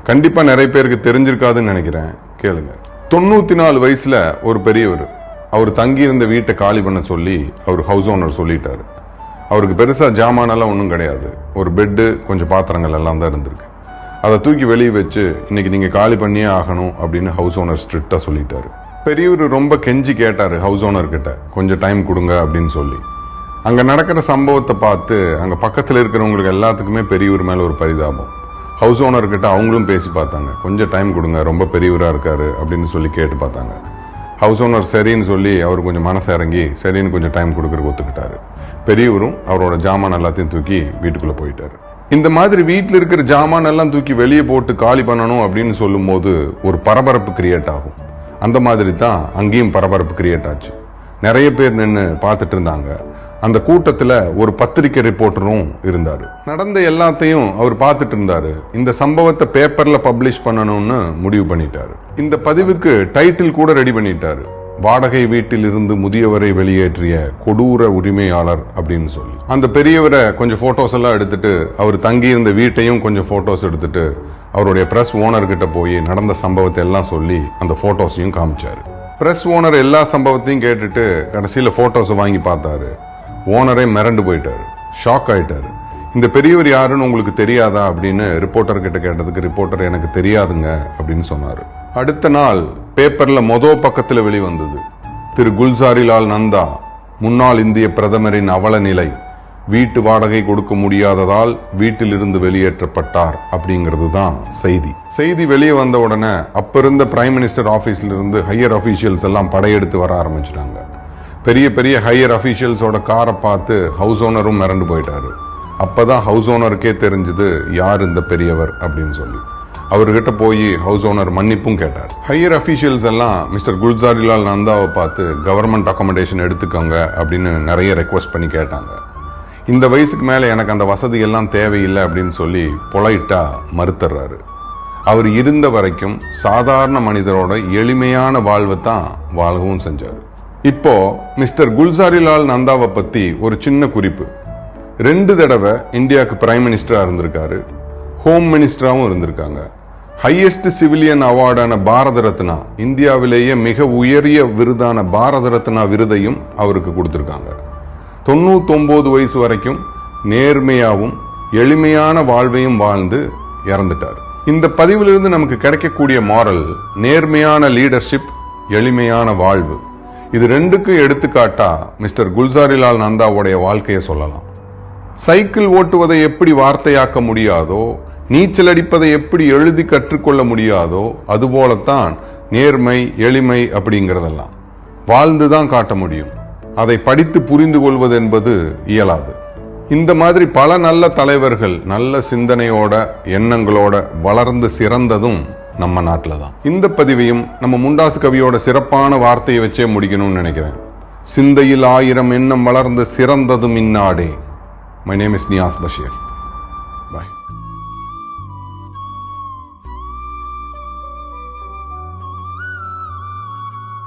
கண்டிப்பா நிறைய பேருக்கு தெரிஞ்சிருக்காதுன்னு நினைக்கிறேன், கேளுங்க. 94 வயசுல ஒரு பெரியவர், அவர் தங்கி இருந்த வீட்டை காலி பண்ண சொல்லி அவர் ஹவுஸ் ஓனர் சொல்லிட்டாரு. அவருக்கு பெருசா ஜாமானெல்லாம் ஒன்றும் கிடையாது, ஒரு பெட்டு கொஞ்சம் பாத்திரங்கள் எல்லாம் தான் இருந்திருக்கு. அதை தூக்கி வெளியே வச்சு இன்னைக்கு நீங்க காலி பண்ணியே ஆகணும் அப்படின்னு ஹவுஸ் ஓனர் ஸ்ட்ரிக்டா சொல்லிட்டாரு. பெரியவர் ரொம்ப கெஞ்சி கேட்டாரு ஹவுஸ் ஓனர் கிட்ட, கொஞ்சம் டைம் கொடுங்க அப்படின்னு சொல்லி. அங்க நடக்கிற சம்பவத்தை பார்த்து அங்க பக்கத்துல இருக்கிறவங்களுக்கு எல்லாத்துக்குமே பெரியவர் மேல ஒரு பரிதாபம். ஹவுஸ் ஓனர் கிட்ட அவங்களும் பேசி பார்த்தாங்க, கொஞ்சம் டைம் கொடுங்க, ரொம்ப பெரியவரா இருக்காரு அப்படின்னு சொல்லி கேட்டு பார்த்தாங்க. ஹவுஸ் ஓனர் சரின்னு சொல்லி அவர் கொஞ்சம் மனசு இறங்கி சரின்னு கொஞ்சம் டைம் கொடுக்கறதுக்கு ஒத்துக்கிட்டாரு. பெரியவரும் அவரோட ஜாமான் எல்லாத்தையும் தூக்கி வீட்டுக்குள்ள போயிட்டாரு. இந்த மாதிரி வீட்டில் இருக்கிற ஜாமான் எல்லாம் தூக்கி வெளியே போட்டு காலி பண்ணணும் அப்படின்னு சொல்லும் போது ஒரு பரபரப்பு கிரியேட் ஆகும். அந்த மாதிரி தான் அங்கேயும் பரபரப்பு கிரியேட் ஆச்சு. நிறைய பேர் நின்று பார்த்துட்டு இருந்தாங்க. அந்த கூட்டத்துல ஒரு பத்திரிகை ரிப்போர்ட்டரும் இருந்தாரு. நடந்த எல்லாத்தையும் அவர் பார்த்துட்டு இருந்தாரு. இந்த சம்பவத்தை பேப்பர்ல பப்ளிஷ் பண்ணணும்னு முடிவு பண்ணிட்டாரு. இந்த பதிவுக்கு டைட்டில் கூட ரெடி பண்ணிட்டாரு, வாடகை வீட்டில் இருந்து முதியவரை வெளியேற்றிய கொடூர உரிமையாளர் அப்படின்னு சொல்லி. அந்த பெரியவரை கொஞ்சம் போட்டோஸ் எல்லாம் எடுத்துட்டு, அவர் தங்கி இருந்த வீட்டையும் கொஞ்சம் போட்டோஸ் எடுத்துட்டு அவருடைய பிரஸ் ஓனர் கிட்ட போய் நடந்த சம்பவத்தை எல்லாம் சொல்லி அந்த போட்டோஸையும் காமிச்சாரு. பிரஸ் ஓனர் எல்லா சம்பவத்தையும் கேட்டுட்டு கடைசியில போட்டோஸ் வாங்கி பார்த்தாரு. ஓனரே மிரண்டு போயிட்டாரு, ஷாக் ஆயிட்டாரு. இந்த பெரியவர் யாருன்னு உங்களுக்கு தெரியாதா அப்படின்னு ரிப்போர்ட்டர் கிட்ட கேட்டதுக்கு ரிப்போர்ட்டர் எனக்கு தெரியாதுங்க அப்படின்னு சொன்னாரு. அடுத்த நாள் பேப்பர்ல மொதல் பக்கத்துல வெளிவந்தது, திரு குல்சாரிலால் நந்தா முன்னாள் இந்திய பிரதமரின் அவல நிலை, வீட்டு வாடகை கொடுக்க முடியாததால் வீட்டில் இருந்து வெளியேற்றப்பட்டார் அப்படிங்கிறது தான் செய்தி. செய்தி வெளியே வந்த உடனே அப்ப இருந்த பிரைம் மினிஸ்டர் ஆபீஸ்ல இருந்து ஹையர் அபிஷியல்ஸ் எல்லாம் படையெடுத்து வர ஆரம்பிச்சிட்டாங்க. பெரிய பெரிய ஹையர் அபிஷியல்ஸோட காரை பார்த்து ஹவுஸ் ஓனரும் மிரண்டு போயிட்டாரு. அப்பதான் ஹவுஸ் ஓனருக்கே தெரிஞ்சது யார் இந்த பெரியவர் அப்படின்னு சொல்லி. அவர்கிட்ட போய் ஹவுஸ் ஓனர் மன்னிப்பும் கேட்டார். ஹையர் அபிஷியல்ஸ் எல்லாம் மிஸ்டர் குல்சாரிலால் நந்தாவை பார்த்து கவர்மெண்ட் அகாமடேஷன் எடுத்துக்கோங்க அப்படின்னு நிறைய ரெக்வஸ்ட் பண்ணி கேட்டாங்க. இந்த வயசுக்கு மேல எனக்கு அந்த வசதி எல்லாம் தேவையில்லை அப்படின்னு சொல்லி பொலைட்டா மறுத்துறாரு. அவர் இருந்த வரைக்கும் சாதாரண மனிதரோட எளிமையான வாழ்வை தான் வாழவும் செஞ்சாரு. இப்போ மிஸ்டர் குல்சாரிலால் நந்தாவை பத்தி ஒரு சின்ன குறிப்பு. 2 தடவை இந்தியாவுக்கு பிரைம் மினிஸ்டரா இருந்திருக்காரு, ஹோம் மினிஸ்டராகவும் இருந்திருக்காங்க. ஹையஸ்ட் சிவிலியன் அவார்டான பாரத ரத்னா, இந்தியாவிலேயே மிக உயரிய விருதான பாரத ரத்னா விருதையும் அவருக்கு கொடுத்திருக்காங்க. 99 வயசு வரைக்கும் நேர்மையாவும் எளிமையான வாழ்வையும் வாழ்ந்து இறந்துட்டார். இந்த பதிவிலிருந்து நமக்கு கிடைக்கக்கூடிய மாரல், நேர்மையான லீடர்ஷிப், எளிமையான வாழ்வு. இது ரெண்டுக்கும் எடுத்துக்காட்டா மிஸ்டர் குல்சாரிலால் நந்தாவுடைய வாழ்க்கையை சொல்லலாம். சைக்கிள் ஓட்டுவதை எப்படி வார்த்தையாக்க முடியாதோ, நீச்சல் அடிப்பதை எப்படி எழுதி கற்றுக்கொள்ள முடியாதோ, அதுபோலத்தான் நேர்மை, எளிமை அப்படிங்கிறதெல்லாம் வாழ்ந்துதான் காட்ட முடியும். அதை படித்து புரிந்து கொள்வது என்பது இயலாது. இந்த மாதிரி பல நல்ல தலைவர்கள் நல்ல சிந்தனையோட எண்ணங்களோட வளர்ந்து சிறந்ததும் நம்ம நாட்டில் தான். இந்த பதிவையும் நம்ம முண்டாசு கவியோட சிறப்பான வார்த்தையை வச்சே முடிக்கணும்னு நினைக்கிறேன். சிந்தையில் 1000 எண்ணம் வளர்ந்து சிறந்ததும் இந்நாடே. My name is Niyas Basheer.